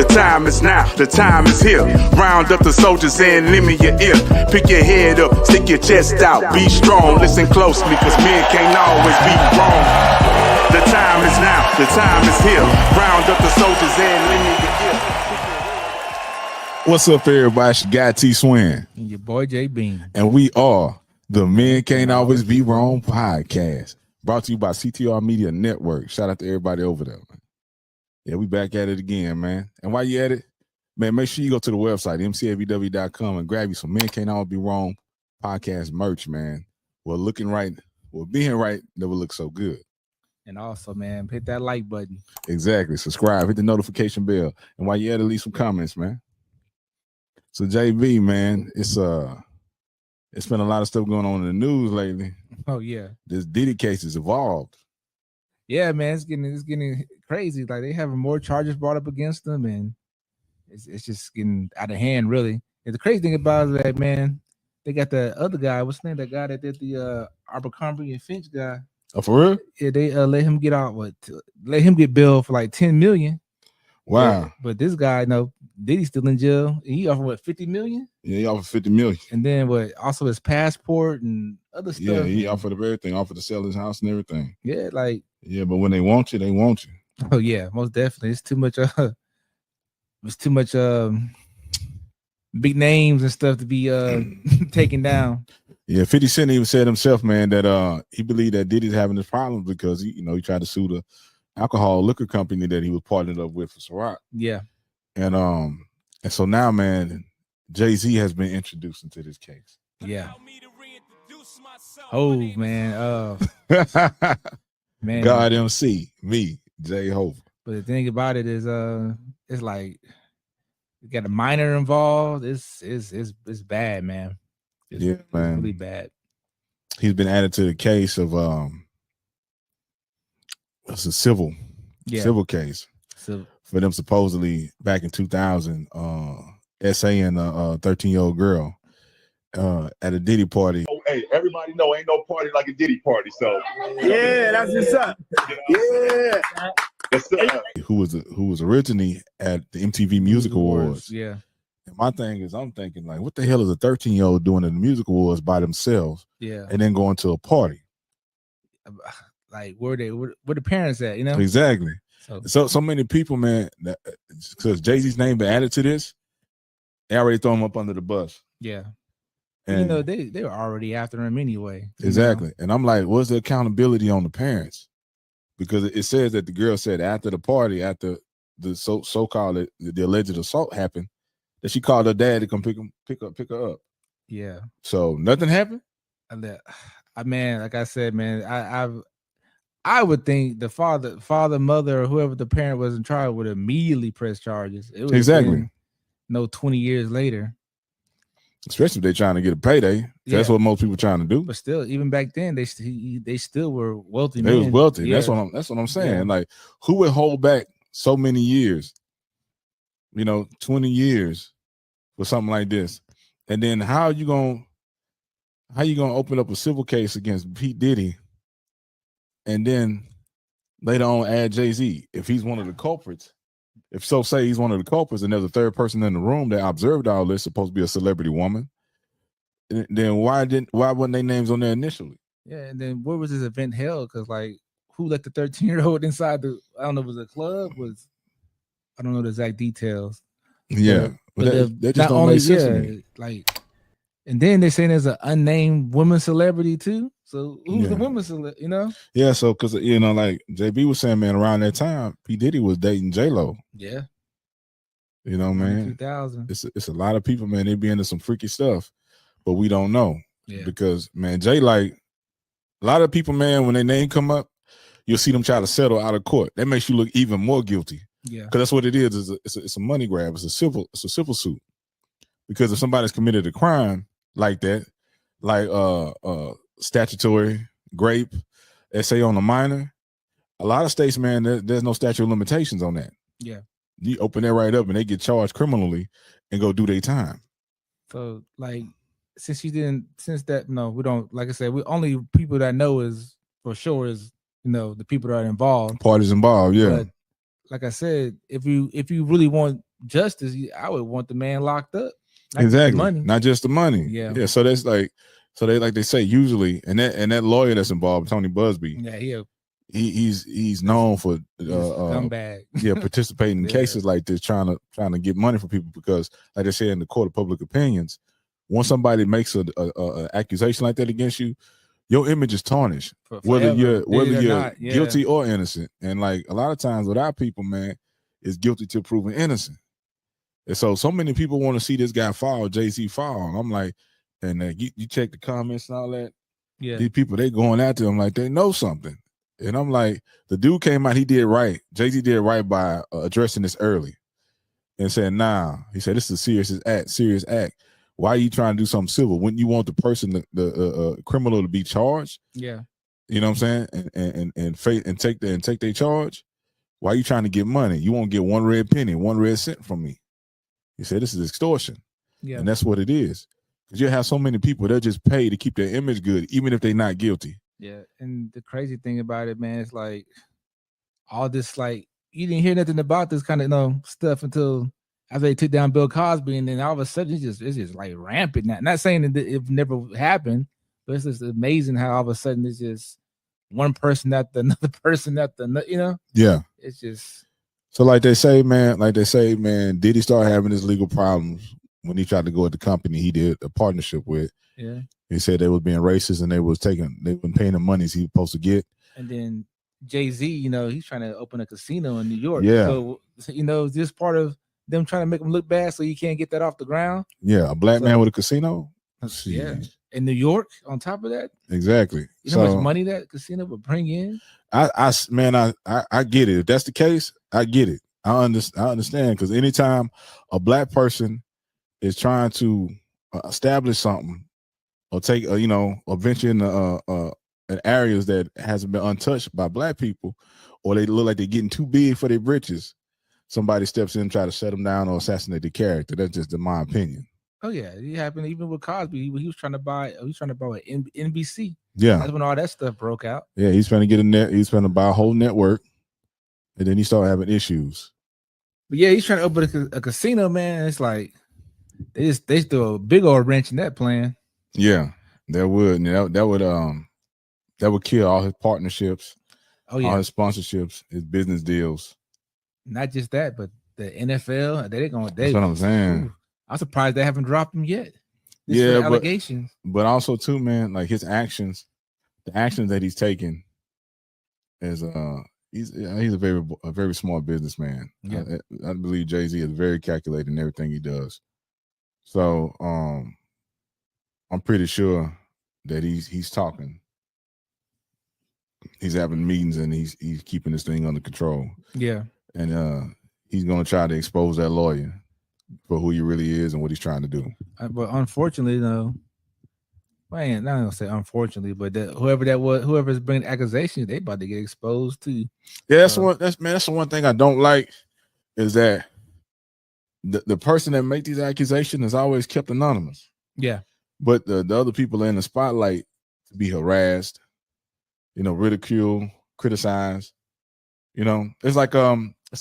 The time is now, the time is here. Round up the soldiers and lend me your ear. Pick your head up, stick your chest out, be strong. Listen closely, cause men can't always be wrong. The time is now, the time is here. Round up the soldiers and lend me your ear. What's up, everybody? It's your guy T Swin. And your boy J Bean. And we are the Men Can't Always Be Wrong podcast. Brought to you by CTR Media Network. Shout out to everybody over there, man. Yeah, we back at it again, man. And while you at it, man, make sure you go to the website, MCABW.com, and grab you some Men Can't Always Be Wrong podcast merch, man. Well, looking right, well, being right never looks so good. And also, man, hit that like button. Exactly. Subscribe, hit the notification bell. And while you at it, leave some comments, man. So JB, man, it's been a lot of stuff going on in the news lately. Oh yeah, this Diddy case has evolved. Yeah, man, it's getting crazy. Like they having more charges brought up against them, and it's just getting out of hand, really. And the crazy thing about it is that, man, they got the other guy. What's the name? That guy that did the Abercrombie and Finch guy. Oh, for real? Yeah, they let him get out. Let him get bailed for like $10 million. Wow. But this guy, Diddy's still in jail. He offered what, $50 million? Yeah, he offered $50 million. And then also his passport and other stuff. Yeah, he offered everything, offered to sell his house and everything. Yeah, yeah, but when they want you, they want you. Oh yeah, most definitely. It's too much big names and stuff to be taken down. Yeah, 50 Cent even said himself, man, that he believed that Diddy's having this problem because he tried to sue the alcohol liquor company that he was partnered up with for Ciroc. Yeah. And so now, man, Jay-Z has been introduced into this case. Yeah. Oh man. Man. God MC, me, Jay Hova. But the thing about it is it's like you got a minor involved. It's bad, man. Man. It's really bad. He's been added to the case of it's a civil case. For them supposedly back in 2000 essaying a 13-year-old girl at a Diddy party. Oh, hey, everybody know ain't no party like a Diddy party, so yeah, that's what's up. Yeah. Who was originally at the MTV Music Awards. Yeah. And my thing is, I'm thinking, like, what the hell is a 13-year-old doing at the Music Awards by themselves? Yeah. And then going to a party. Like where the parents at, Exactly. So many people, man, because Jay-Z's name been added to this, they already throw him up under the bus. Yeah. And they were already after him anyway. Exactly. And I'm like, what's the accountability on the parents? Because it says that the girl said after the party, after the so-called the alleged assault happened, that she called her dad to come pick her up. Yeah. So nothing happened? Man, like I said, man, I would think the father, mother, or whoever the parent was in trial would immediately press charges. It was exactly. 20 years later. Especially if they're trying to get a payday. Yeah. That's what most people are trying to do. But still, even back then, they still were wealthy. They was wealthy. Yeah. That's what I'm saying. Yeah. Like, who would hold back so many years? 20 years for something like this. And then how you gonna open up a civil case against Pete Diddy and then later on add Jay-Z if he's one of the culprits? If so, say he's one of the culprits and there's a third person in the room that observed all this, supposed to be a celebrity woman, then why wasn't their names on there initially? Yeah, and then where was this event held? Because who let the 13-year-old inside I don't know, was it a club? I don't know the exact details. Yeah, but they just don't make sense to me. And then they're saying there's an unnamed woman celebrity too. So who's the woman celebrity? Yeah, so because like JB was saying, man, around that time, P Diddy was dating J-Lo. Yeah, man, 2000. It's a lot of people, man. They be into some freaky stuff, but we don't know. Yeah, because man, a lot of people, man, when their name come up, you'll see them try to settle out of court. That makes you look even more guilty. Yeah, because that's what it is. It's a money grab. It's a civil suit. Because if somebody's committed a crime like that, like statutory rape, essay on a minor, a lot of states, man, there's no statute of limitations on that. Yeah, you open that right up and they get charged criminally and go do their time. So since we don't, like I said, we only people that know is for sure is the people that are involved, parties involved. Yeah, but like I said, if you really want justice, I would want the man locked up. Not just the Exactly, money. not just the money. Yeah. So that's like, so they say usually, and that lawyer that's involved, Tony Busby. Yeah, he's known for scumbag. participating in cases like this, trying to get money from people, because like they say in the court of public opinions, once somebody makes a accusation like that against you, your image is tarnished, whether you're guilty or innocent. And like a lot of times with our people, man, is guilty till proven innocent. And so many people want to see this guy fall, Jay-Z fall. And I'm like, and you check the comments and all that. Yeah, these people, they going after him like they know something. And I'm like, the dude came out, he did right. Jay-Z did right by addressing this early and saying, nah, he said, this is a serious act. Why are you trying to do something civil? Wouldn't you want the person, the criminal, to be charged? Yeah. You know what I'm saying? And take their charge. Why are you trying to get money? You won't get one red penny, one red cent from me. He said, this is extortion. Yeah. And that's what it is. Because you have so many people that just pay to keep their image good, even if they're not guilty. Yeah. And the crazy thing about it, man, it's like all this, like, you didn't hear nothing about this kind of stuff until after they took down Bill Cosby, and then all of a sudden it's just like rampant now. Not saying that it never happened, but it's just amazing how all of a sudden it's just one person after another person after another, Yeah. It's just so like they say, man, did he start having his legal problems when he tried to go at the company he did a partnership with? Yeah. He said they was being racist and they been paying the monies he was supposed to get. And then Jay-Z, he's trying to open a casino in New York. Yeah. So, is this part of them trying to make him look bad so you can't get that off the ground? Yeah, a black man with a casino? Yeah. In New York, on top of that? Exactly. You know how much money that casino would bring in? I get it. If that's the case, I get it. I understand, because anytime a black person is trying to establish something or take or venture in areas that hasn't been untouched by black people, or they look like they're getting too big for their britches, somebody steps in and try to shut them down or assassinate the character. That's just my opinion. Oh yeah, it happened even with Cosby. He was trying to buy NBC. Yeah, that's when all that stuff broke out. Yeah, he's trying to get a net. He's trying to buy a whole network, and then he started having issues. But yeah, he's trying to open a casino, man. It's like they throw a big old wrench in that plan. Yeah, that would kill all his partnerships. Oh yeah, all his sponsorships, his business deals. Not just that, but the NFL. That's what I'm saying. Ooh, I'm surprised they haven't dropped him yet. Allegations. But also too, man, like his actions, the actions that he's taking is he's a very smart businessman. Yeah. I believe Jay-Z is very calculated in everything he does. So I'm pretty sure that he's talking. He's having meetings and he's keeping this thing under control. Yeah. And he's gonna try to expose that lawyer for who he really is and what he's trying to do. But unfortunately, though, man, I'm not gonna say unfortunately, but whoever's bringing accusations, they about to get exposed too. Yeah, that's the one thing I don't like is that the person that make these accusations is always kept anonymous. Yeah. But the other people in the spotlight to be harassed, ridicule, criticize. It's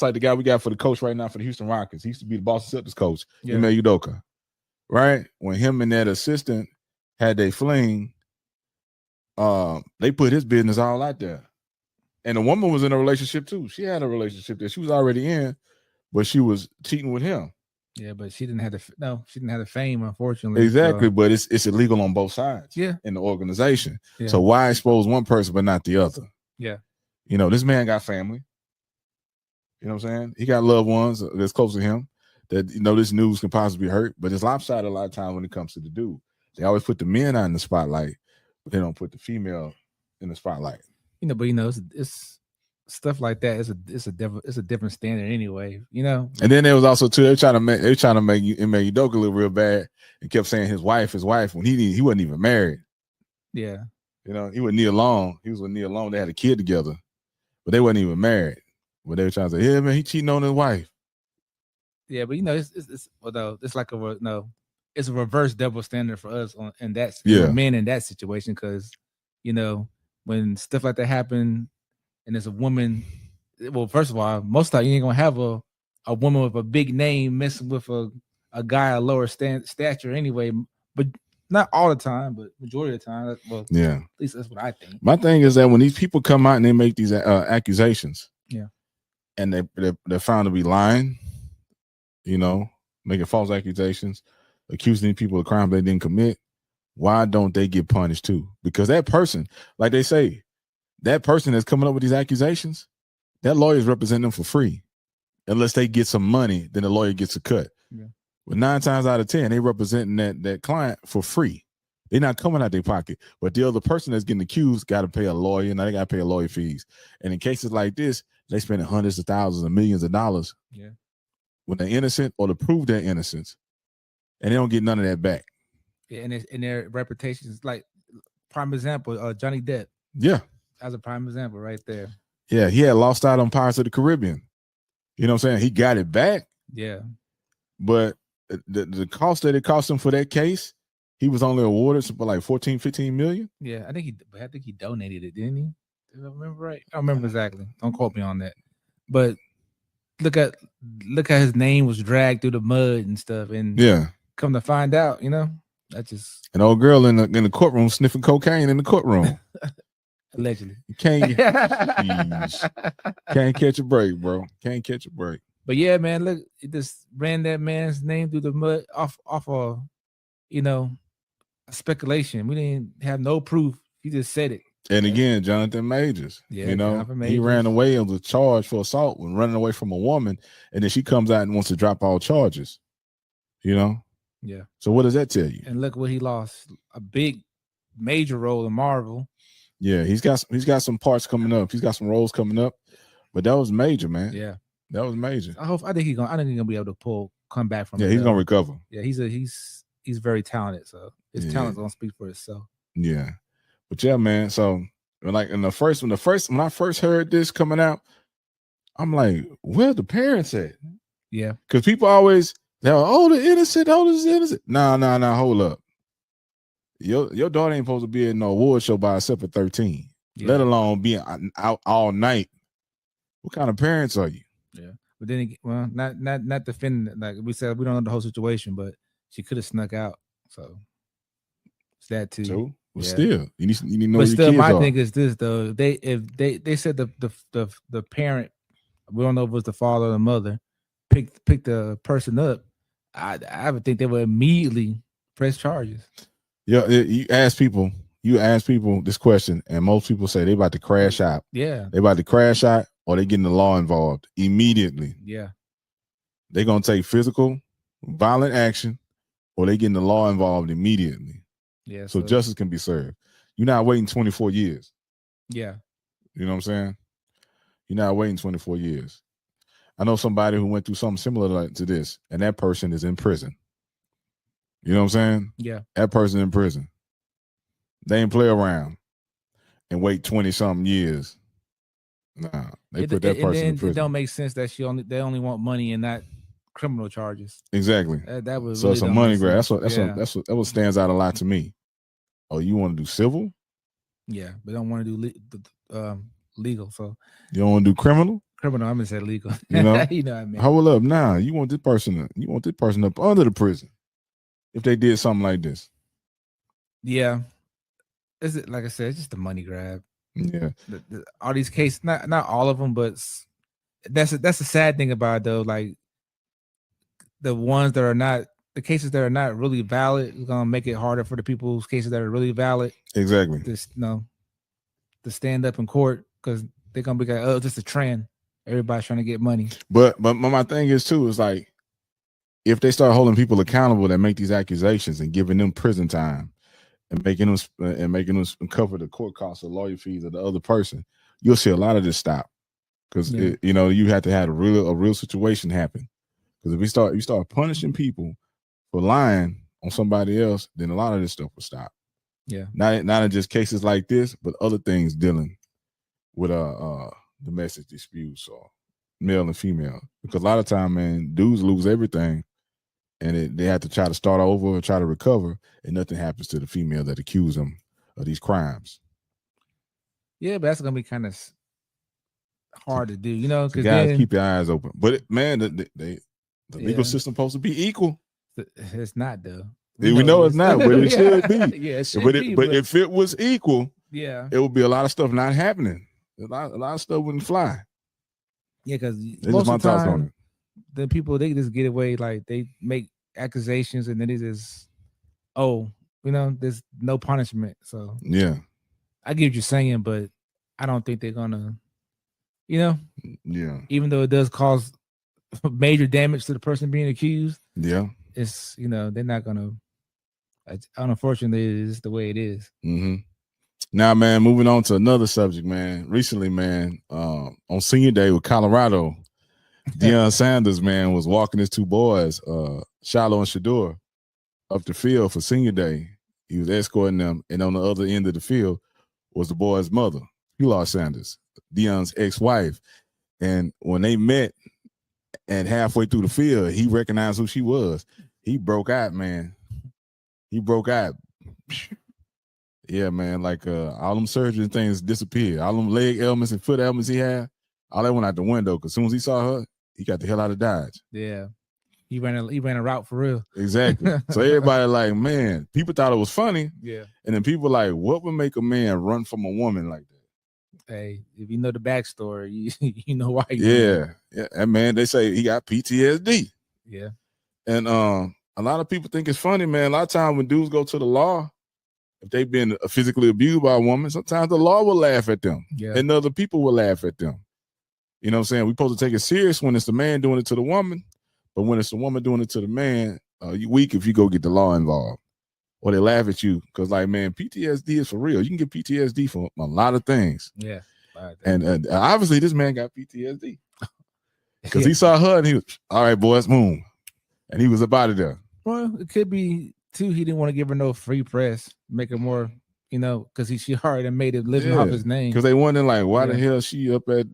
like the guy we got for the coach right now for the Houston Rockets. He used to be the Boston Celtics coach, Ime Udoka. Right? When him and that assistant had their fling, they put his business all out there. And the woman was in a relationship too. She had a relationship that she was already in, but she was cheating with him. Yeah, but she didn't have the fame, unfortunately. Exactly, so. But it's illegal on both sides. Yeah, in the organization. Yeah. So why expose one person but not the other? Yeah, this man got family. You know what I'm saying? He got loved ones that's close to him that this news can possibly hurt. But it's lopsided a lot of times when it comes to the dude. They always put the men out in the spotlight, but they don't put the female in the spotlight. It's stuff like that. It's a different standard anyway. And then there was also too they trying to make Ime Udoka look real bad and kept saying his wife when he wasn't even married. Yeah, he was Nia Long. He was with Nia Long. They had a kid together, but they wasn't even married. But they were trying to say, yeah, man, he cheating on his wife. Yeah, but it's like it's a reverse double standard for us in that men in that situation, because when stuff like that happen and there's a woman, well, first of all, most of the time you ain't gonna have a a woman with a big name messing with a guy of lower stature anyway. But not all the time, but majority of the time. Well, Yeah. at least that's what I think. My thing is that when these people come out and they make these accusations, yeah, and they're found to be lying, you know, making false accusations, accusing people of crimes they didn't commit, why don't they get punished too? Because that person, like they say, that person that's coming up with these accusations, that lawyer is representing them for free. Unless they get some money, then the lawyer gets a cut. Yeah. But 9 times out of 10, they representing that client for free. They're not coming out their pocket. But the other person that's getting accused got to pay a lawyer. Now they got to pay lawyer fees. And in cases like this, they spend hundreds of thousands and millions of dollars when they're innocent or to prove their innocence. And they don't get none of that back. Yeah, and their reputations, like prime example, Johnny Depp. Yeah. As a prime example right there. Yeah, he had lost out on Pirates of the Caribbean. You know what I'm saying? He got it back. Yeah. But the cost that it cost him for that case, he was only awarded for like 14, 15 million. Yeah, I think he donated it, didn't he? Did I remember right? I don't remember exactly. Don't quote me on that. But look at his name was dragged through the mud and stuff. And come to find out, you know, that just an old girl in the courtroom sniffing cocaine in the courtroom. Allegedly. You can't catch a break, bro. Can't catch a break. But yeah, man, look, it just ran that man's name through the mud off of, you know, a speculation. We didn't have no proof. He just said it. And again, Jonathan Majors, you know, he ran away on the charge for assault when running away from a woman, and then she comes out and wants to drop all charges. You know? Yeah. So what does that tell you? And look what he lost. A big major role in Marvel. Yeah, he's got some parts coming up. He's got some roles coming up, but that was major, man. Yeah, that was major. I think he's gonna be able to come back from. Yeah, he's gonna recover. Yeah, he's very talented. So his talent's gonna speak for itself. Yeah, but yeah, man. So like when I first heard this coming out, I'm like, where the parents at? Yeah, because people always they're the innocent, the innocent. Nah, hold up. Your daughter ain't supposed to be in no award show by herself at 13, let alone being out all night. What kind of parents are you? Yeah, but then again, well, not defending. Like we said, we don't know the whole situation, but she could have snuck out. So it's that too. So, well, still, you need to know. But your still, kids my are. thing is this though. If they said the parent, we don't know if it was the father or the mother, picked the person up. I would think they would immediately press charges. Yeah, you ask people this question, and most people say they about to crash out. Yeah, they about to crash out, or they getting the law involved immediately. Yeah, they're gonna take physical, violent action, or they getting the law involved immediately. Yeah, so justice can be served. You're not waiting 24 years. Yeah, you know what I'm saying? You're not waiting 24 years. I know somebody who went through something similar to this, and that person is in prison. You know what I'm saying? Yeah. That person in prison. They ain't play around and wait 20-something years. Nah, they put that person in prison. It don't make sense that they only want money and not criminal charges. Exactly. That was so really it's a money grab. That's what stands out a lot to me. Oh, you want to do civil? Yeah, but don't want to do legal. So you don't want to do criminal? Criminal, I'm gonna say legal. You know, you know what I mean. Hold up, now you want this person up under the prison if they did something like this. Yeah, is it like I said? It's just a money grab. Yeah, all these cases, not all of them, but that's the sad thing about it, though. Like the ones that are not, the cases that are not really valid, is gonna make it harder for the people's cases that are really valid. Exactly. To stand up in court because they're gonna be like, oh, just a trend. Everybody's trying to get money. But my thing is too is like, if they start holding people accountable that make these accusations and giving them prison time and making them cover the court costs or lawyer fees of the other person, you'll see a lot of this stop. Because you have to have a real situation happen. Because if you start punishing people for lying on somebody else, then a lot of this stuff will stop. Yeah. Not in just cases like this, but other things dealing with domestic disputes or male and female. Because a lot of time, man, dudes lose everything and they have to try to start over or try to recover, and nothing happens to the female that accuse them of these crimes. Yeah, but that's gonna be kind of hard to do, you know, So because guys, keep your eyes open. But man, the legal Yeah. system supposed to be equal. it's not though. We know it's not, but it should be. Yeah, it should but be, if it was equal, yeah, it would be a lot of stuff not happening. A lot of stuff wouldn't fly. yeah, because That's most just my of the thoughts on time, it. the people they just get away, like they make accusations and then they just, there's no punishment. So Yeah. I get what you're saying, but I don't think they're gonna, Yeah. even though it does cause major damage to the person being accused, Yeah. it's they're not gonna. Unfortunately, it's the way it is. Mm-hmm. Now, man, moving on to another subject, man. Recently, man, on senior day with Colorado, Deion Sanders, man, was walking his two boys, Shiloh and Shador, up the field for senior day. He was escorting them, and on the other end of the field was the boy's mother, Shiloh Sanders, Deion's ex-wife. And when they met, and halfway through the field, he recognized who she was. He broke out, man. He broke out. Yeah, man, like all them surgery things disappeared. All them leg ailments and foot ailments he had, all that went out the window. Because as soon as he saw her, he got the hell out of Dodge. Yeah, he ran a route for real. Exactly. So everybody like, man, people thought it was funny. Yeah. And then people like, what would make a man run from a woman like that? Hey, if you know the backstory, you know why. Yeah. And man, they say he got PTSD. Yeah. And a lot of people think it's funny, man. A lot of times when dudes go to the law, if they've been physically abused by a woman, sometimes the law will laugh at them. Yeah. And other people will laugh at them. You know what I'm saying? We're supposed to take it serious when it's the man doing it to the woman, but when it's the woman doing it to the man, you weak if you go get the law involved. Or they laugh at you because, like, man, PTSD is for real. You can get PTSD for a lot of things. Yeah. And obviously this man got PTSD because he saw her and he was, all right, boys, boom. And he was up out of there. Well, it could be too. He didn't want to give her no free press, make her more, because she already made it living off his name. Because they wondering like, why the hell she up at,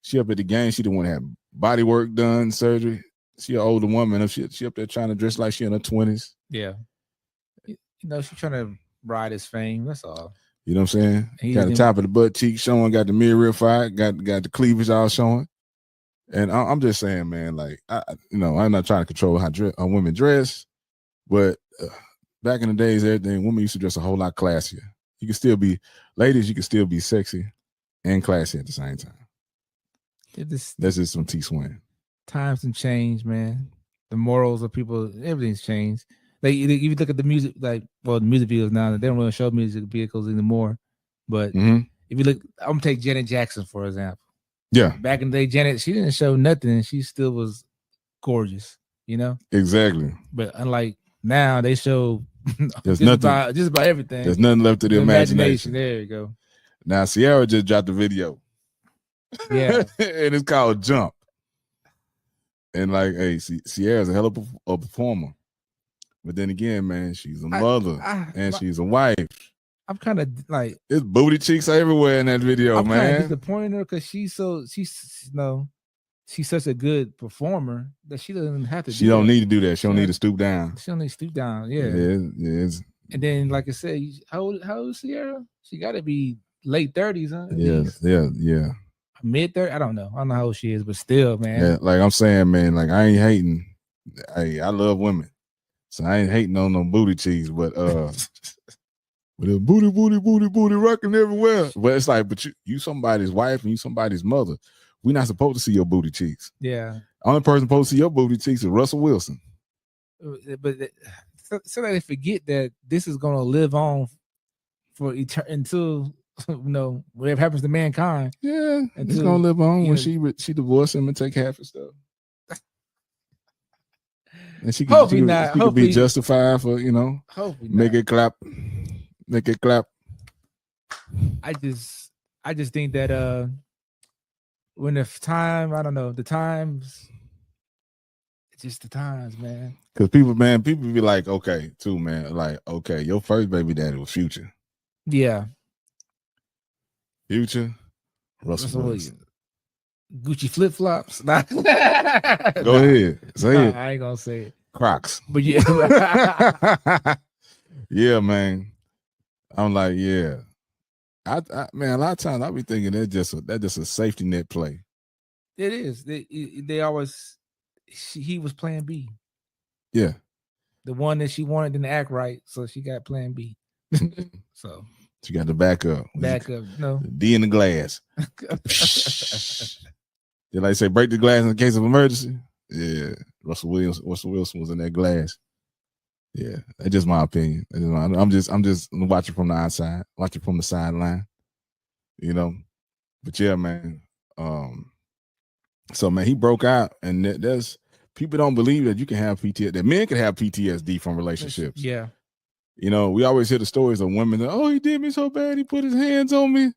she up at the game. She didn't want to have body work done, surgery. She an older woman. She up there trying to dress like she in her 20s. Yeah. She's trying to ride his fame. That's all. You know what I'm saying? Got the top of the butt cheek showing, got the mirror fight, got the cleavage all showing. And I'm just saying, man, like, I'm not trying to control how women dress, but back in the days, women used to dress a whole lot classier. You can still be, ladies, you can still be sexy and classy at the same time. That's just some T-swing. Times have changed, man. The morals of people, everything's changed. Like, if you look at the music, the music videos now, they don't really show music vehicles anymore. But if you look, I'm gonna take Janet Jackson, for example. Yeah. Back in the day, Janet, she didn't show nothing. She still was gorgeous, Exactly. But unlike now, they show There's just about everything. There's nothing left to the imagination. There you go. Now, Sierra just dropped the video. Yeah. And it's called Jump. And like, hey, Sierra's a hell of a performer. But then again, man, she's a mother and she's a wife. I'm kind of like, it's booty cheeks everywhere in that video, I'm man. kind of disappointed her because she's such a good performer that she doesn't have to. She don't need to do that. She don't need to stoop down. She don't need to stoop down. Yeah. Yeah. And then, like I said, how old is Sierra? She got to be late 30s, huh? Yeah. Mid 30s. I don't know how old she is, but still, man. Yeah, like I'm saying, man, like I ain't hating. Hey, I love women, so I ain't hating on no booty cheeks, but but it's booty rocking everywhere. But it's like, but you somebody's wife and you somebody's mother. We're not supposed to see your booty cheeks. Yeah. Only person supposed to see your booty cheeks is Russell Wilson. But so that they forget that this is gonna live on for until whatever happens to mankind. Yeah, it's gonna live on when she divorced him and take half his stuff. And she could be justified for make it clap. I just think that when the time, I don't know, the times, it's just the times, man. Because people be like, okay, too, man, like, okay, your first baby daddy was Future. Yeah. Future, Russell Wilson. Gucci flip flops. Go ahead, say it. I ain't gonna say it. Crocs. But yeah. Yeah, man. I'm like, yeah. Man, a lot of times I be thinking that's just a safety net play. It is. They always he was plan B. Yeah. The one that she wanted didn't act right, so she got plan B. So she got the backup. No. D in the glass. Did I say break the glass in case of emergency? Yeah. Russell Wilson was in that glass. Yeah, that's just my opinion. I'm just watching from the outside, watching from the sideline, But yeah, man. So man, he broke out, and there's people don't believe that you can have PTSD. That men can have PTSD from relationships. Yeah. We always hear the stories of women that, oh, he did me so bad, he put his hands on me,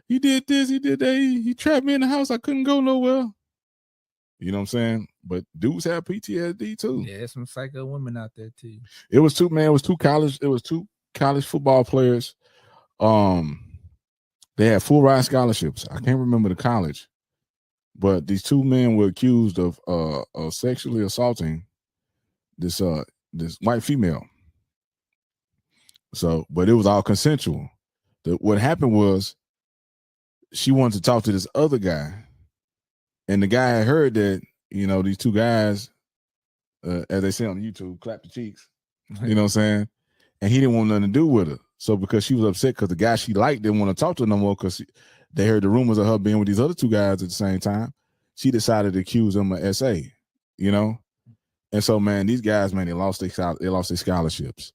he did this, he did that, he trapped me in the house, I couldn't go nowhere. You know what I'm saying? But dudes have PTSD too. Yeah, there's some psycho women out there too. It was two college football players. They had full ride scholarships. I can't remember the college, but these two men were accused of sexually assaulting this white female. So, but it was all consensual. What happened was she wanted to talk to this other guy, and the guy had heard that, these two guys, as they say on YouTube, clap the cheeks. You know what I'm saying? And he didn't want nothing to do with her. So because she was upset because the guy she liked didn't want to talk to her no more because they heard the rumors of her being with these other two guys at the same time, she decided to accuse them of SA, And so, man, these guys, man, they lost their scholarships.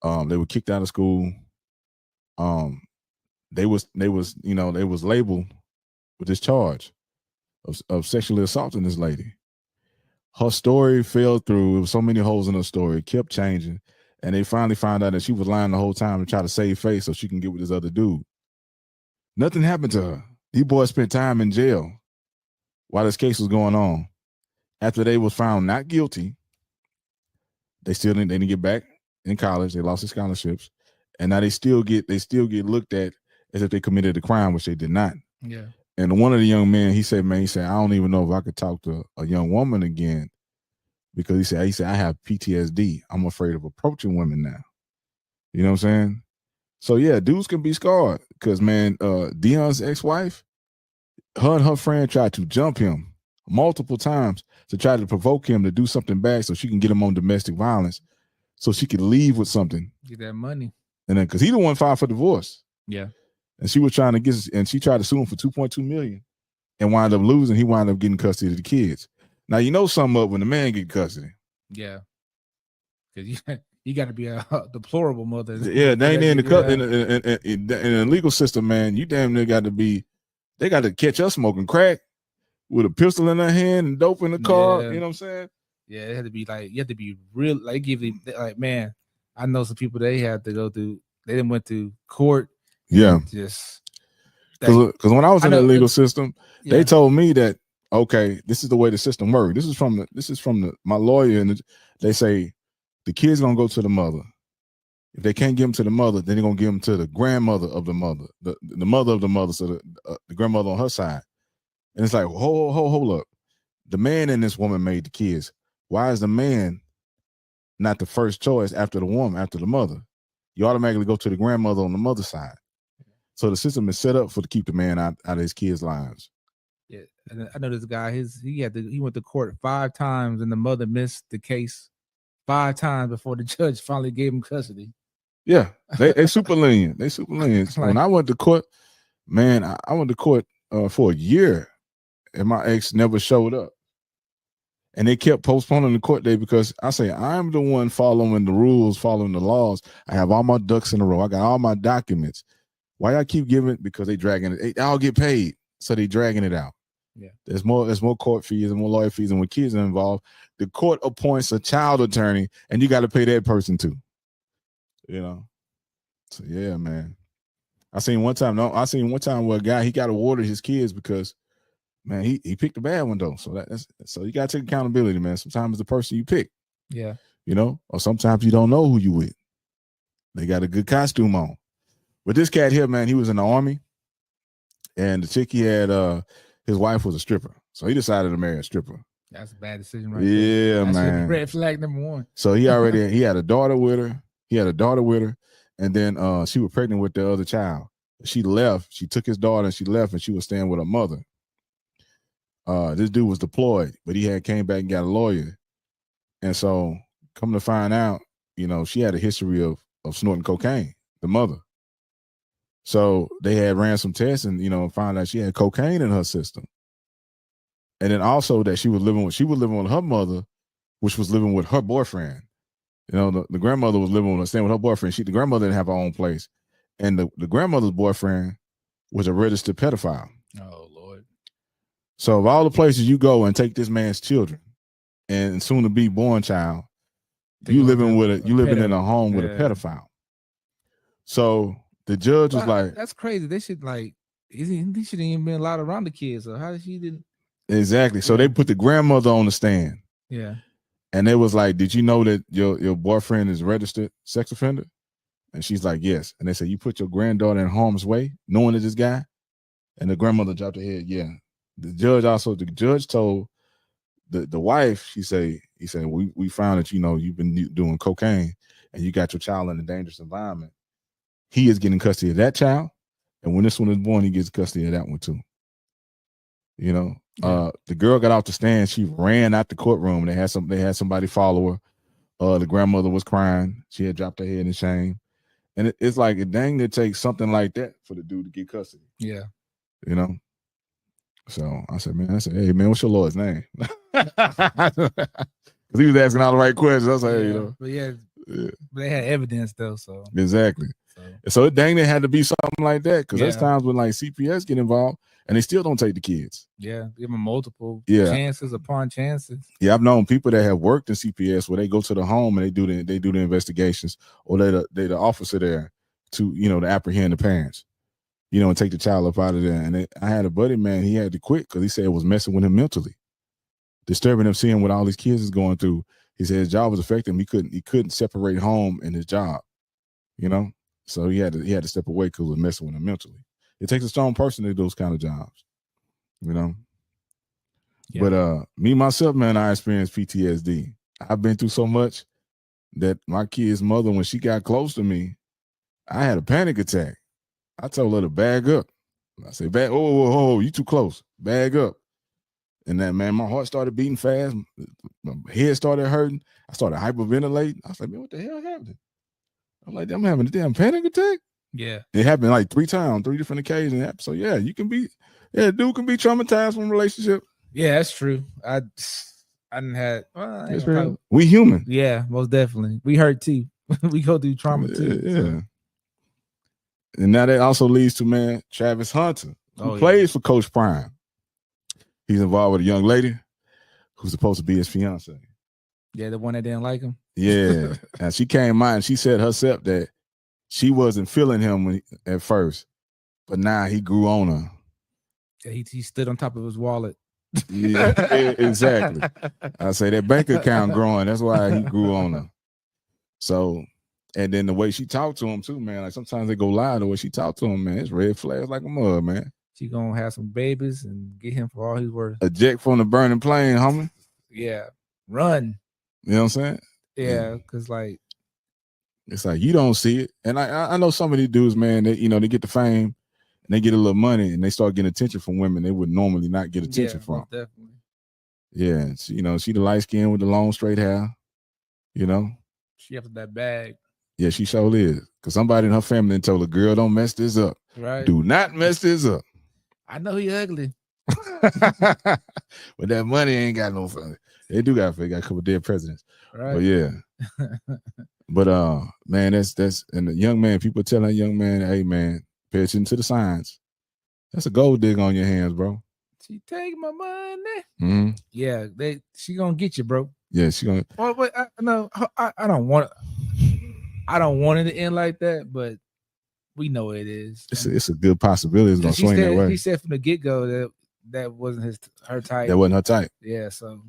They were kicked out of school. They was labeled with this charge of sexually assaulting this lady. Her story fell through. There was so many holes in her story. It kept changing. And they finally found out that she was lying the whole time to try to save face so she can get with this other dude. Nothing happened to her. These boys spent time in jail while this case was going on. After they was found not guilty, they didn't get back in college. They lost their scholarships. And now they still get looked at as if they committed a crime, which they did not. Yeah. And one of the young men, he said, I don't even know if I could talk to a young woman again, because he said, I have PTSD. I'm afraid of approaching women now. You know what I'm saying? So yeah, dudes can be scarred because, man, Deion's ex-wife, her and her friend tried to jump him multiple times to try to provoke him to do something bad so she can get him on domestic violence, so she could leave with something. Get that money. And then because he the one filed for divorce. Yeah. And she was trying to and she tried to sue him for $2.2 million and wound up losing. He wound up getting custody of the kids. Now, something up when the man get custody. Yeah. Because you got to be a deplorable mother. Yeah, they ain't in the legal system, man. You damn near got to be, they got to catch us smoking crack with a pistol in their hand and dope in the car. Yeah. You know what I'm saying? Yeah, it had to be like, you have to be real, like give you, like, man, I know some people they had to go through, they didn't went to court. Yeah. Just because when I was in the legal system, yeah, they told me that, okay, this is the way the system works. This is from my lawyer, and they say the kid's gonna go to the mother. If they can't give them to the mother, then they're gonna give them to the grandmother of the mother, the mother of the mother, so the grandmother on her side. And it's like, hold up. The man and this woman made the kids. Why is the man not the first choice after the woman, after the mother? You automatically go to the grandmother on the mother's side. So the system is set up to keep the man out of his kids' lives. Yeah, and I know this guy. He went to court 5 times, and the mother missed the case 5 times before the judge finally gave him custody. Yeah, they super lenient. They super lenient. When I went to court, man, I went to court for a year, and my ex never showed up. And they kept postponing the court day because I say, I'm the one following the rules, following the laws. I have all my ducks in a row. I got all my documents. Why I keep giving? Because they dragging it. I'll get paid, so they dragging it out. Yeah, there's more court fees and more lawyer fees, and when kids are involved, the court appoints a child attorney, and you got to pay that person too. So yeah, man. I seen one time where a guy, he got awarded his kids because, man, he picked a bad one though. So you got to take accountability, man. Sometimes it's the person you pick. Yeah, or sometimes you don't know who you with. They got a good costume on. But this cat here, man, he was in the Army, and the chick he had, his wife was a stripper. So he decided to marry a stripper. That's a bad decision right there. Yeah, man. Red flag number 1. So he had a daughter with her. And then she was pregnant with the other child. She left. She took his daughter and she left, and she was staying with her mother. This dude was deployed, but he had came back and got a lawyer. And so, come to find out, you know, she had a history of snorting cocaine, the mother. So they had ran some tests and, you know, found out she had cocaine in her system. And then also that she was living with her mother, which was living with her boyfriend. You know, the grandmother was staying with her boyfriend. The grandmother didn't have her own place. And the grandmother's boyfriend was a registered pedophile. Oh, Lord. So of all the places you go and take this man's children and soon to be born child, you living in a home with a pedophile. So the judge was like, that's crazy. They should he shouldn't even been allowed around the kids. So how did she didn't? Exactly. So they put the grandmother on the stand. Yeah. And they was like, did you know that your boyfriend is a registered sex offender? And she's like, yes. And they said, you put your granddaughter in harm's way, knowing that this guy? And the grandmother dropped her head, yeah. The judge told the wife, he said, we found that, you know, you've been doing cocaine and you got your child in a dangerous environment. He is getting custody of that child. And when this one is born, he gets custody of that one too. You know, the girl got off the stand. She ran out the courtroom. They had somebody follow her. The grandmother was crying. She had dropped her head in shame. And it's like a dang it takes something like that for the dude to get custody. Yeah. You know? So I said, hey man, what's your lawyer's name? Because he was asking all the right questions. I was like, hey, you know. But they had evidence though, so exactly. So dang, there had to be something like that. Because there's times when like CPS get involved and they still don't take the kids. Yeah, give them multiple chances upon chances. Yeah, I've known people that have worked in CPS where they go to the home and they do the investigations, or they're the officer there to, you know, to apprehend the parents, you know, and take the child up out of there. And I had a buddy, man, he had to quit because he said it was messing with him mentally, disturbing him, seeing what all these kids is going through. He said his job was affecting him. He couldn't separate home and his job, you know. So he had to step away because it was messing with him mentally. It takes a strong person to do those kind of jobs, you know. Yeah. But me myself, man, I experienced PTSD. I've been through so much that my kid's mother, when she got close to me, I had a panic attack. I told her to bag up. I said, oh, you too close. Bag up. And that, man, my heart started beating fast. My head started hurting. I started hyperventilating. I was like, man, what the hell happened? I'm like, I'm having a damn panic attack. Yeah. It happened like 3 times, 3 different occasions. So yeah, dude can be traumatized from a relationship. Yeah, that's true. I didn't have. That's real. We human. Yeah, most definitely. We hurt too. We go through trauma too. Yeah. So. And now that also leads to, man, Travis Hunter, who plays for Coach Prime. He's involved with a young lady who's supposed to be his fiance. Yeah, the one that didn't like him. Yeah. And she came out and she said herself that she wasn't feeling him at first, but now he grew on her. Yeah, he stood on top of his wallet. Yeah, exactly. I say that bank account growing. That's why he grew on her. So, and then the way she talked to him too, man. Like sometimes they go live the way she talked to him, man. It's red flags like a mud, man. She gonna have some babies and get him for all he's worth. Eject from the burning plane, homie. Yeah, run. You know what I'm saying? Yeah, because like it's like you don't see it, and I know some of these dudes, man. They they get the fame and they get a little money and they start getting attention from women they would normally not get attention from. Definitely. Yeah, she the light skin with the long straight hair. You know, she after that bag. Yeah, she sure is. Because somebody in her family told her, girl, don't mess this up. Right. Do not mess this up. I know he ugly. But that money ain't got no fun. They do got a couple of dead presidents. Right. But yeah. But man, that's and the young man, people telling a young man, hey man, pay attention to the signs. That's a gold digger on your hands, bro. She take my money. Mm-hmm. Yeah, she gonna get you, bro. Yeah, she gonna. Well, but I don't want it to end like that, but we know it is. It's a good possibility it's gonna swing that way. He said from the get go that wasn't her type. That wasn't her type. Yeah, so.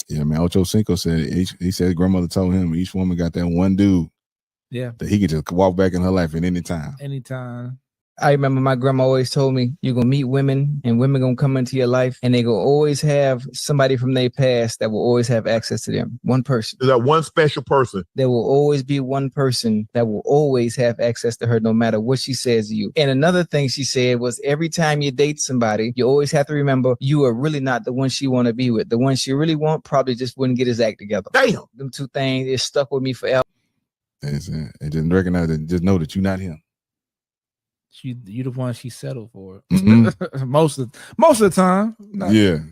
Yeah, man. Ocho Cinco said he said grandmother told him each woman got that one dude. Yeah. That he could just walk back in her life at any time. Anytime. I remember my grandma always told me, you're going to meet women and women going to come into your life and they will always have somebody from their past that will always have access to them. One person. Is that one special person? There will always be one person that will always have access to her no matter what she says to you. And another thing she said was every time you date somebody, you always have to remember you are really not the one she want to be with. The one she really want probably just wouldn't get his act together. Damn. Them two things, it stuck with me forever. And just recognize it. Just know that you're not him. You the one she settled for. Mhm. most of the time.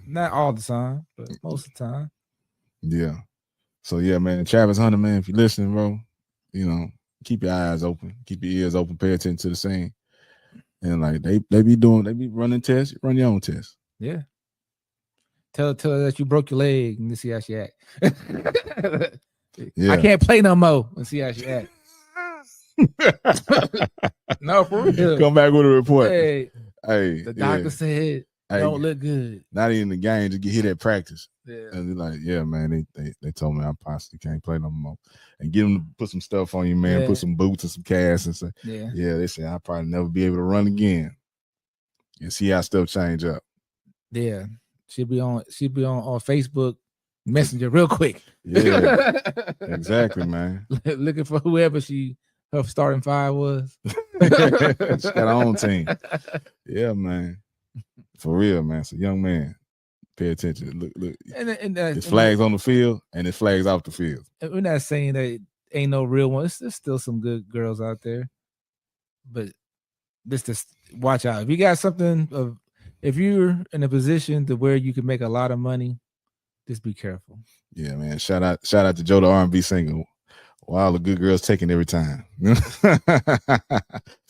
Not all the time, but most of the time. Yeah. So yeah, man, Travis Hunter, man, if you're listening, bro, you know, keep your eyes open, keep your ears open, pay attention to the scene. And like they be running tests, run your own tests. Yeah. Tell her that you broke your leg and see how she act. Yeah. I can't play no more and see how she act. No, for real. Come back with a report. Hey, Hey, the doctor said don't look good. Not even the game, just get hit at practice. Yeah. And they're like, yeah, man, they told me I possibly can't play no more. And get them to put some stuff on you, man. Yeah. Put some boots and some casts and say, Yeah. They say I'll probably never be able to run again. And see how stuff change up. Yeah. She'll be on Facebook Messenger real quick. Yeah. Exactly, man. Looking for whoever her starting five was. She got her own team. Yeah, man. For real, man. So young man, pay attention. Look. And it's flags on the field and it's flags off the field. We're not saying that ain't no real ones. There's still some good girls out there. But just watch out. If you got something if you're in a position to where you can make a lot of money, just be careful. Yeah, man. Shout out to Joe, the R&B singer. Wow, the good girls taking every time. It's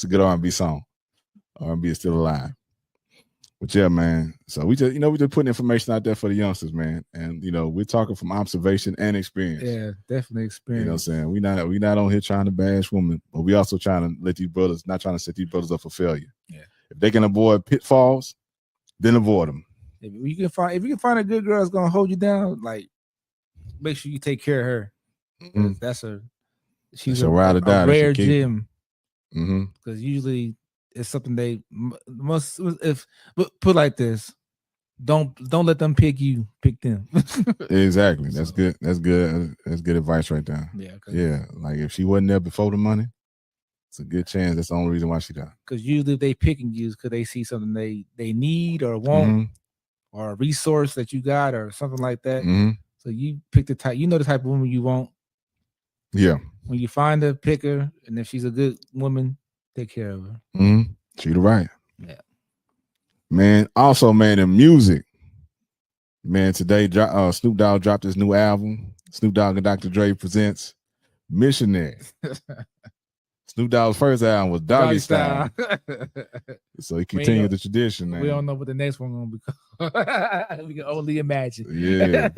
a good R&B song. R&B is still alive. But yeah, man. So we just putting information out there for the youngsters, man. And we're talking from observation and experience. Yeah, definitely experience. You know what I'm saying? We not on here trying to bash women, but we also trying to not trying to set these brothers up for failure. Yeah. If they can avoid pitfalls, then avoid them. If you can find a good girl that's gonna hold you down, like make sure you take care of her. Mm-hmm. She's a ride or die, rare gem. Because usually it's something they must put like this. Don't let them pick you, pick them. Exactly. That's good. That's good. That's good advice right there. Yeah. Like if she wasn't there before the money, it's a good chance that's the only reason why she died. Because usually if they picking you because they see something they need or want or a resource that you got or something like that. So you pick the type, the type of woman you want. Yeah. When you find her, pick her, and if she's a good woman, take care of her. Treat her right. Yeah. Man, also, man, in music, man, today Snoop Dogg dropped his new album. Snoop Dogg and Dr. Dre presents Missionary. Snoop Dogg's first album was Doggy Style. So he continued the tradition, man. We don't know what the next one gonna be. We can only imagine. Yeah.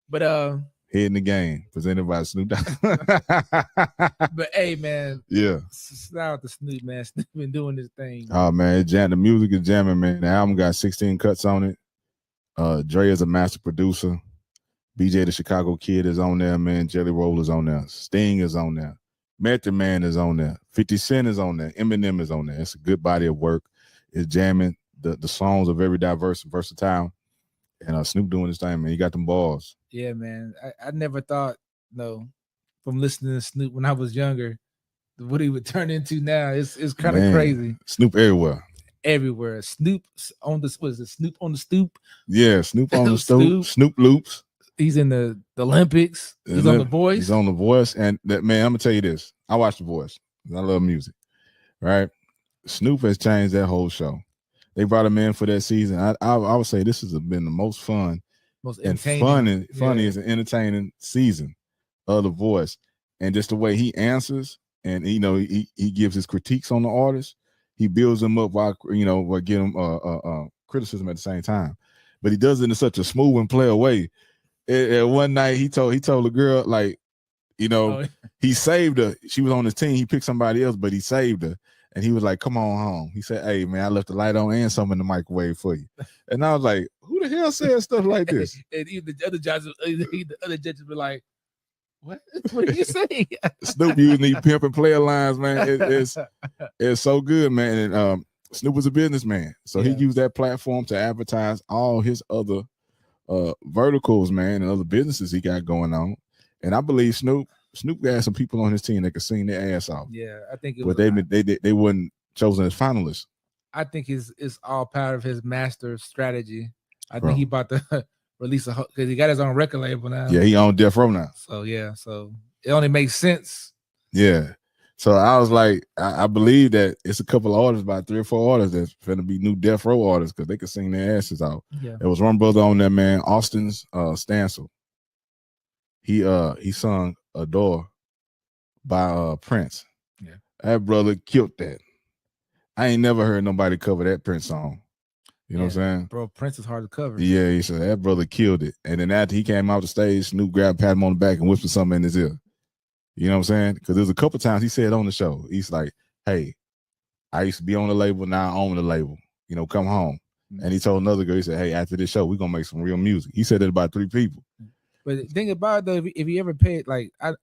But Head in the Game, presented by Snoop Dogg. But hey, man. Yeah. Shout out to Snoop, man. Snoop been doing this thing. Oh, man. The music is jamming, man. The album got 16 cuts on it. Dre is a master producer. BJ the Chicago Kid is on there, man. Jelly Roll is on there. Sting is on there. Method Man is on there. 50 Cent is on there. Eminem is on there. It's a good body of work. It's jamming. The songs are very diverse and versatile. And Snoop doing his thing, man. He got them balls. Yeah, man. I never thought, from listening to Snoop when I was younger, what he would turn into now. It's kind of crazy. Snoop everywhere. Everywhere. Snoop on the Snoop on the stoop? Yeah, Snoop on the stoop. Snoop loops. He's in the Olympics. He's on The Voice. He's on The Voice. And that, man, I'm gonna tell you this. I watch The Voice. I love music. Right? Snoop has changed that whole show. They brought him in for that season. I would say this has been the most fun, and funniest and entertaining season of The Voice. And just the way he answers, and he gives his critiques on the artist. He builds them up while give him criticism at the same time. But he does it in such a smooth and player way. And one night he told the girl, he saved her. She was on his team. He picked somebody else, but he saved her. And he was like, "Come on home." He said, "Hey, man, I left the light on and some in the microwave for you." And I was like, "Who the hell says stuff like this?" And even the other judges were like, What did you say? Snoop using these pimp and player lines, man. It's so good, man. And Snoop was a businessman, so he used that platform to advertise all his other verticals, man, and other businesses he got going on. And I believe Snoop got some people on his team that could sing their ass off. Yeah, I think but they weren't chosen as finalists. I think it's all part of his master strategy. I think he about to release because he got his own record label now. Yeah, he on Death Row now. So so it only makes sense. Yeah. So I was like, I believe that it's a couple of artists, about 3 or 4 artists that's going to be new Death Row artists because they can sing their asses out. Yeah. There was one brother on there, man, Austin's Stancil. He sung Adore by Prince. Yeah. That brother killed that. I ain't never heard nobody cover that Prince song. You know what I'm saying? Bro, Prince is hard to cover. Yeah, he said that brother killed it. And then after he came out the stage, Snoop grabbed, pat him on the back and whispered something in his ear. You know what I'm saying? Because there's a couple times he said on the show, he's like, hey, I used to be on the label, now I own the label. You know, come home. And he told another girl, he said, hey, after this show, we're going to make some real music. He said that about 3 people. But the thing about it, though, if you ever paid, like, I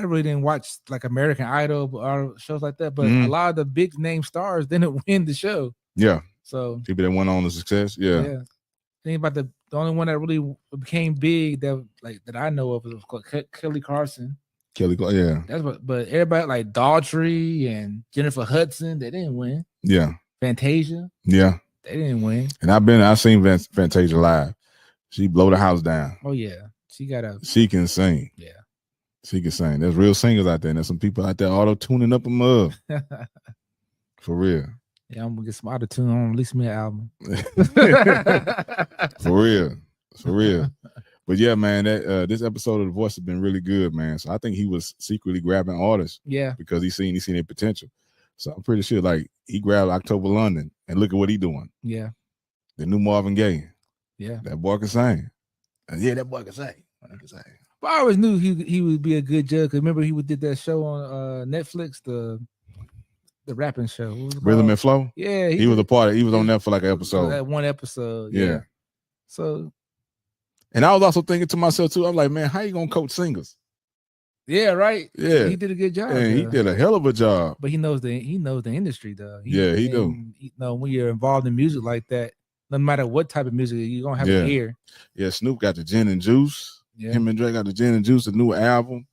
really didn't watch, like, American Idol or shows like that, but a lot of the big name stars didn't win the show. Yeah. So people that went on to success, yeah. Think about the only one that really became big that I know of was called Kelly Clarkson. Yeah. That's but everybody like Daughtry and Jennifer Hudson, they didn't win. Yeah. Fantasia. Yeah. They didn't win. And I've seen Fantasia live. She blow the house down. Oh yeah. She can sing. Yeah. She can sing. There's real singers out there. And there's some people out there auto-tuning up a mug. For real. Yeah, I'm gonna get some auto-tune on, release me an album. For real. But yeah, man, this episode of The Voice has been really good, man. So I think he was secretly grabbing artists. Yeah. Because he seen their potential. So I'm pretty sure like he grabbed October London and look at what he doing. Yeah. The new Marvin Gaye. Yeah. That boy can sing. And yeah, that boy can sing. But I always knew he would be a good judge. Cause remember he did that show on Netflix, the rapping show. Rhythm and Flow? Yeah. He was a part of he was on there for like an episode. That one episode. Yeah. So and I was also thinking to myself too, I'm like, man, how you gonna coach singers? Yeah, right. Yeah. He did a good job. And he did a hell of a job. But he knows the industry though. He do. You know, when you're involved in music like that, no matter what type of music, you're gonna have to hear. Yeah, Snoop got the Gin and Juice. Yeah. Him and Dre got the Gin and Juice, the new album,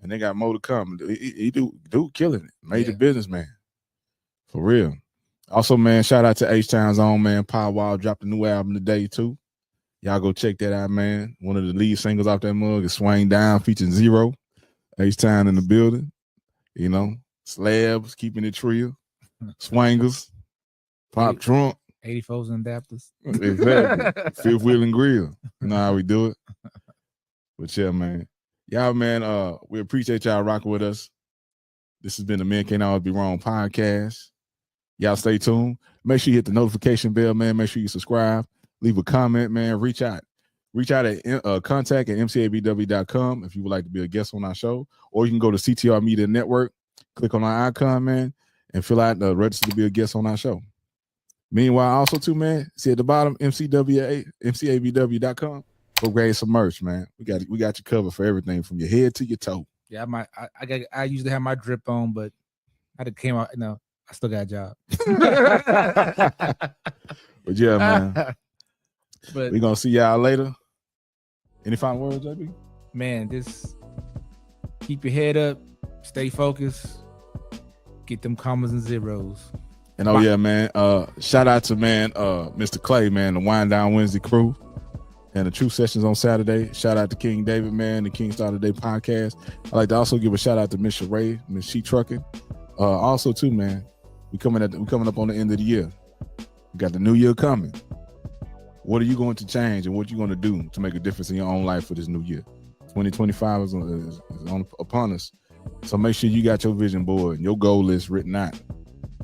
and they got more to come. He dude killing it. Major businessman. For real. Also, man, shout out to H-Town's own man, Power Wild dropped a new album today too. Y'all go check that out, man. One of the lead singles off that mug is Swing Down featuring Zero. H-Town in the building. You know, Slabs, keeping it real. Swangers, Pop Trunk. 84s and adapters. Exactly. Fifth Wheel and Grill. You know how we do it. But yeah, man. Y'all, man, we appreciate y'all rocking with us. This has been the Men Can't Always Be Wrong podcast. Y'all stay tuned. Make sure you hit the notification bell, man. Make sure you subscribe. Leave a comment, man. Reach out at contact at MCABW.com if you would like to be a guest on our show. Or you can go to CTR Media Network, click on our icon, man, and fill out the register to be a guest on our show. Meanwhile, also too, man, see at the bottom, MCABW.com. Go grab some merch, man. We got you covered for everything from your head to your toe. Yeah, I usually have my drip on, but I came out. No, I still got a job. But yeah, man. But we're gonna see y'all later. Any final words, JB? Man, just keep your head up, stay focused, get them commas and zeros. And yeah, man. Shout out to Mr. Clay, man, the Wind Down Wednesday crew. And the True Sessions on Saturday. Shout out to King David, man, the King Star Today podcast. I'd like to also give a shout out to Miss Sheree, Miss She Trucking. Also, too, man, we coming up on the end of the year. We got the new year coming. What are you going to change and what you going to do to make a difference in your own life for this new year? 2025 is upon us. So make sure you got your vision board and your goal list written out.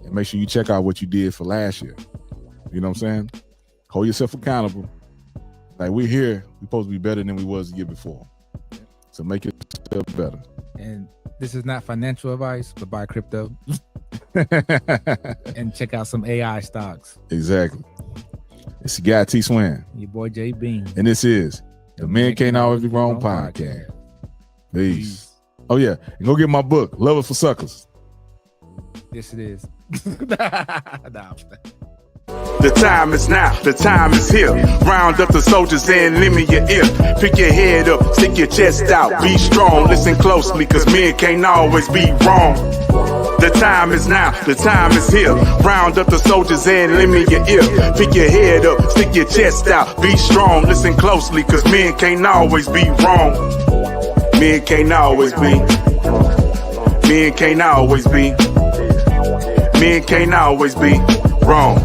And make sure you check out what you did for last year. You know what I'm saying? Hold yourself accountable. Like we're here, we're supposed to be better than we was the year before. So make yourself better. And this is not financial advice, but buy crypto. And check out some AI stocks. Exactly. It's your guy T Swin. Your boy J Bean. And this is the Men Can't Always Be Wrong podcast. Peace. Oh yeah, and go get my book, Love It for Suckers. Yes, it is. The time is now, the time is here. Round up the soldiers and lend me your ear. Pick your head up, stick your chest out, be strong, listen closely, cause men can't always be wrong. The time is now, the time is here. Round up the soldiers and lend me your ear. Pick your head up, stick your chest out, be strong, listen closely, cause men can't always be wrong. Men can't always be. Men can't always be. Men can't always be wrong.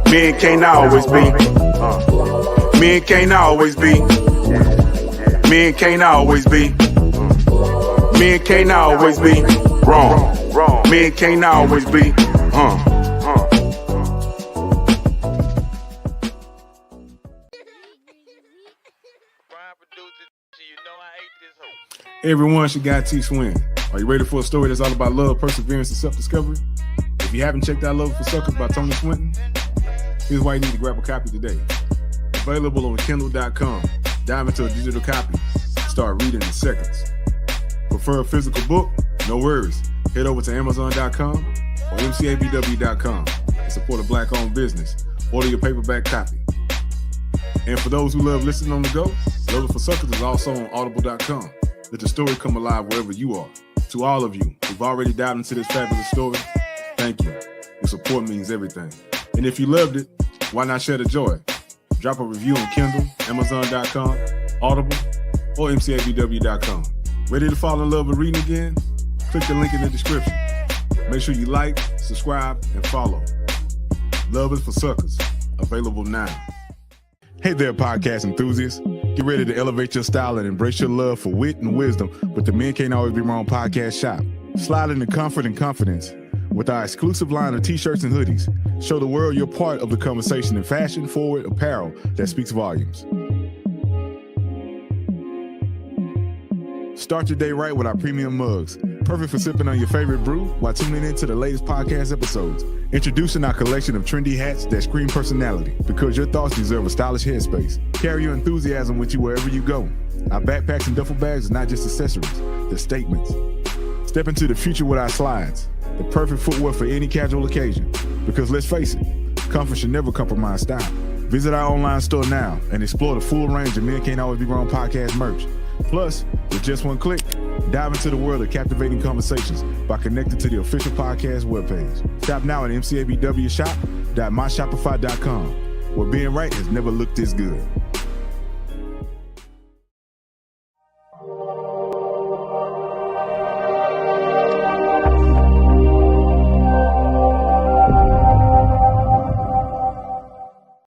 Men can't always be. Men can't always be. Men can't always be. Men can't always be wrong. Men can't always be. Everyone should got T Swin. Are you ready for a story that's all about love, perseverance, and self-discovery? If you haven't checked out Love for Suckers by Tony Swinton, here's why you need to grab a copy today. Available on Kindle.com. Dive into a digital copy. Start reading in seconds. Prefer a physical book? No worries. Head over to Amazon.com or MCABW.com and support a Black-owned business. Order your paperback copy. And for those who love listening on the go, Love for Suckers is also on Audible.com. Let the story come alive wherever you are. To all of you who've already dived into this fabulous story, thank you. Your support means everything. And if you loved it, why not share the joy? Drop a review on Kindle, Amazon.com, Audible, or MCABW.com. Ready to fall in love with reading again? Click the link in the description. Make sure you like, subscribe, and follow. Love is for Suckers. Available now. Hey there, podcast enthusiasts. Get ready to elevate your style and embrace your love for wit and wisdom with the Men Can't Always Be Wrong podcast shop. Slide into comfort and confidence with our exclusive line of t-shirts and hoodies. Show the world you're part of the conversation in fashion-forward apparel that speaks volumes. Start your day right with our premium mugs. Perfect for sipping on your favorite brew while tuning into the latest podcast episodes. Introducing our collection of trendy hats that scream personality, because your thoughts deserve a stylish headspace. Carry your enthusiasm with you wherever you go. Our backpacks and duffel bags are not just accessories, they're statements. Step into the future with our slides, the perfect footwear for any casual occasion. Because let's face it, comfort should never compromise style. Visit our online store now and explore the full range of Men Can't Always Be Wrong podcast merch. Plus, with just one click, dive into the world of captivating conversations by connecting to the official podcast webpage. Shop now at MCABWshop.myshopify.com, where being right has never looked this good.